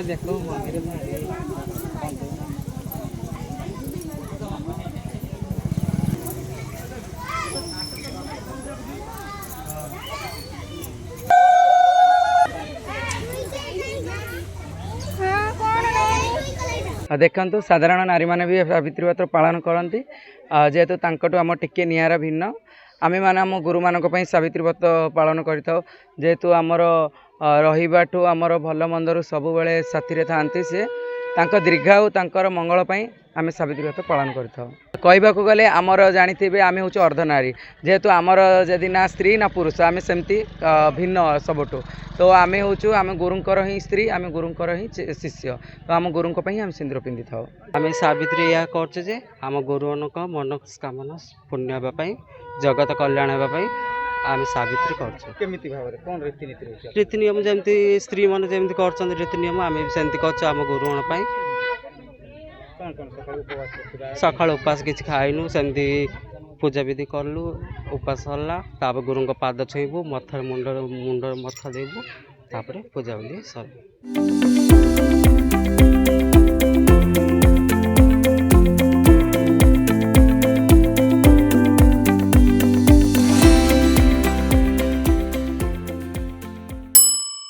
देखो देखु साधारण नारी मैंने भी सावित्री व्रत पालन करती जेहेतु तांकटू आम टिके नियारा भिन्न आमे माने आम गुरु मानक पई सावित्री व्रत पालन करिथाउ जेहेतु आमर रहिबाठू आमर भल मंदरु सबु बेले साथी रे थांती से तांको दीर्घायु तांकर मंगल पई आमे सावित्री व्रत पालन करिथाउ कहबाकू गले आमर जानिथिबे आमे होछु अर्धनारी जेहेतु आमर जदि ना स्त्री ना पुरुष आमे सेमती भिन्न सबटू तो आमे होछु आमे गुरुंकर ही स्त्री आमे गुरुंकर ही शिष्य तो आम गुरुंक पई आमे सिंदूर पिंधि थाउ आमे सावित्री या करछु जे आम गुरुनक मनोकामना पुण्य हेबा पई जगत कल्याण हेबा पई आमे सावित्री करछु केमिति भाबरे कोन रीतिनीति रहछि रीति नियम जेमती स्त्री मन जेमती करछन रीति नियम आमे भी सेमती करछु आम गुरुन पई सकाळ उपवास किछ खाइनु सेमती पूजा विधि करलु उपवास हल्ला तापर गुरुंक पाद छुइबु मथा मुंड मथा देबु तापर पूजा विधि सर।